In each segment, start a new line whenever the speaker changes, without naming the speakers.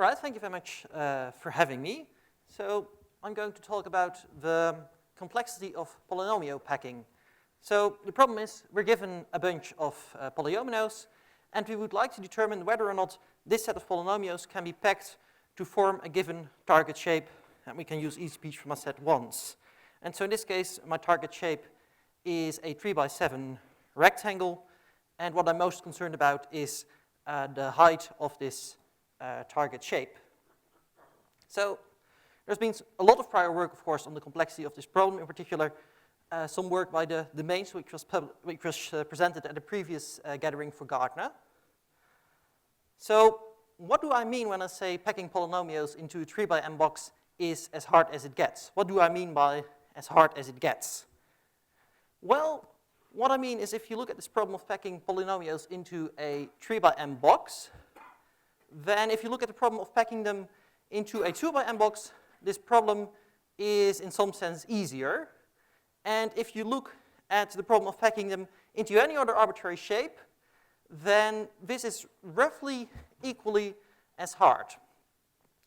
All right, thank you very much for having me. So I'm going to talk about the complexity of polynomial packing. So the problem is we're given a bunch of polyominoes, and we would like to determine whether or not this set of polynomials can be packed to form a given target shape, and we can use each piece from a set once. And so in this case, my target shape is a 3x7 rectangle, and what I'm most concerned about is the height of this target shape. So there's been a lot of prior work, of course, on the complexity of this problem, in particular some work by the Mains, which was presented at a previous gathering for Gardner. So what do I mean when I say packing polynomials into a 3x n box is as hard as it gets? What do I mean by as hard as it gets? Well, what I mean is if you look at this problem of packing polynomials into a 3x n box, then if you look at the problem of packing them into a 2x n box, this problem is in some sense easier. And if you look at the problem of packing them into any other arbitrary shape, then this is roughly equally as hard.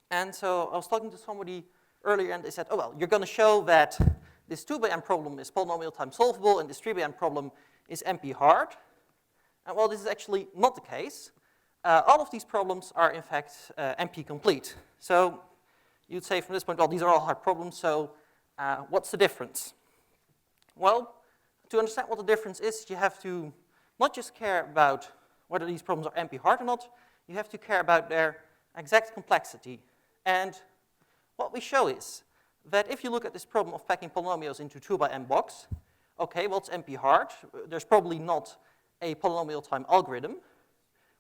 And so I was talking to somebody earlier and they said, oh, well, you're going to show that this 2x n problem is polynomial time solvable and this 3x n problem is NP hard. And well, this is actually not the case. All of these problems are, in fact, NP complete. So you'd say from this point, well, these are all hard problems, so what's the difference? Well, to understand what the difference is, you have to not just care about whether these problems are NP hard or not, you have to care about their exact complexity. And what we show is that if you look at this problem of packing polynomials into 2x n box, okay, well, it's NP hard. There's probably not a polynomial time algorithm.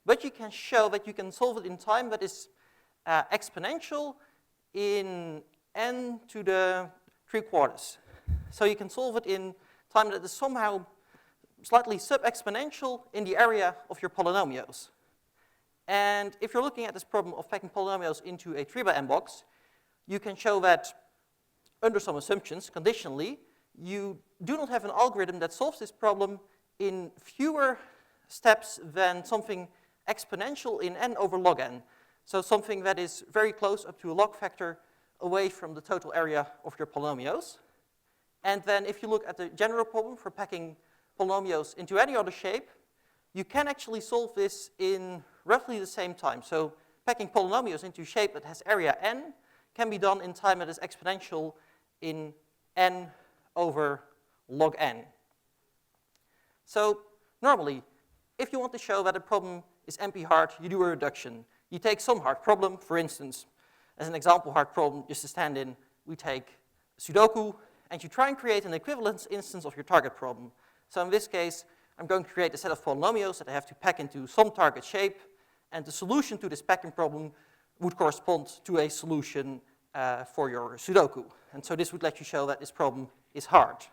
But you can show that you can solve it in time that is exponential in n to the 3/4. So you can solve it in time that is somehow slightly sub-exponential in the area of your polynomials. And if you're looking at this problem of packing polynomials into a 3x n box, you can show that under some assumptions, conditionally, you do not have an algorithm that solves this problem in fewer steps than something exponential in n over log n. So something that is very close up to a log factor away from the total area of your polynomials. And then if you look at the general problem for packing polynomials into any other shape, you can actually solve this in roughly the same time. So packing polynomials into a shape that has area n can be done in time that is exponential in n over log n. So normally, if you want to show that a problem is NP hard, you do a reduction. You take some hard problem, for instance, as an example hard problem, just to stand in, we take Sudoku, and you try and create an equivalence instance of your target problem. So in this case, I'm going to create a set of polynomials that I have to pack into some target shape, and the solution to this packing problem would correspond to a solution for your Sudoku. And so this would let you show that this problem is hard.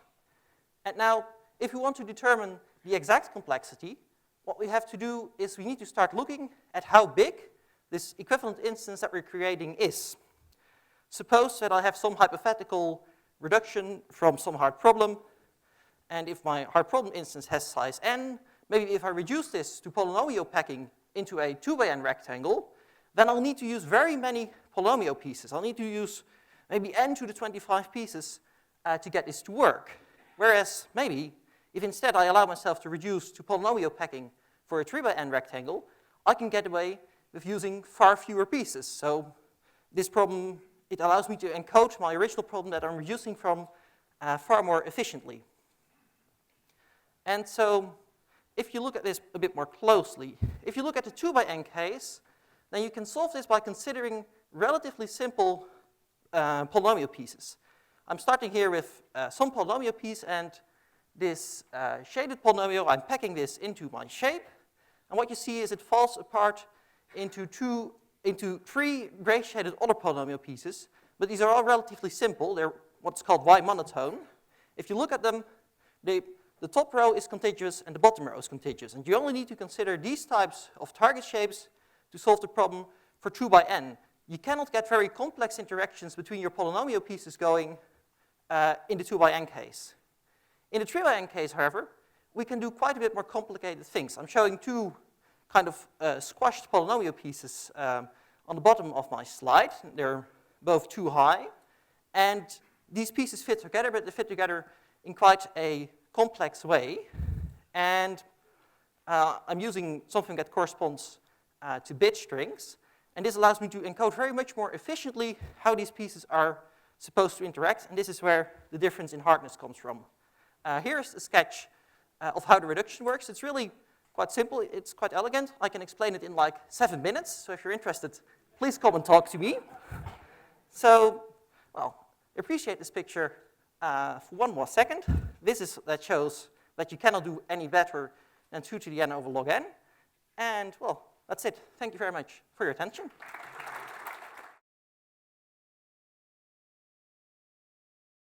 And now, if we want to determine the exact complexity, what we have to do is we need to start looking at how big this equivalent instance that we're creating is. Suppose that I have some hypothetical reduction from some hard problem, and if my hard problem instance has size n, maybe if I reduce this to polynomial packing into a 2x n rectangle, then I'll need to use very many polynomial pieces. I'll need to use maybe n to the 25 pieces to get this to work. Whereas maybe if instead I allow myself to reduce to polynomial packing for a 3x n rectangle, I can get away with using far fewer pieces. So this problem, it allows me to encode my original problem that I'm reducing from far more efficiently. And so if you look at this a bit more closely, if you look at the 2x n case, then you can solve this by considering relatively simple polynomial pieces. I'm starting here with some polynomial piece, and this shaded polynomial, I'm packing this into my shape, and what you see is it falls apart into three gray shaded other polynomial pieces, but these are all relatively simple. They're what's called Y monotone. If you look at them, the top row is contiguous and the bottom row is contiguous, and you only need to consider these types of target shapes to solve the problem for 2x n. You cannot get very complex interactions between your polynomial pieces going in the 2x n case. In the 3x n case, however, we can do quite a bit more complicated things. I'm showing two kind of squashed polynomial pieces on the bottom of my slide. They're both too high. And these pieces fit together, but they fit together in quite a complex way. And I'm using something that corresponds to bit strings. And this allows me to encode very much more efficiently how these pieces are supposed to interact. And this is where the difference in hardness comes from. Here's a sketch of how the reduction works. It's really quite simple. It's quite elegant. I can explain it in like 7 minutes. So if you're interested, please come and talk to me. So, well, appreciate this picture for one more second. That shows that you cannot do any better than 2 to the n over log n. And, well, that's it. Thank you very much for your attention.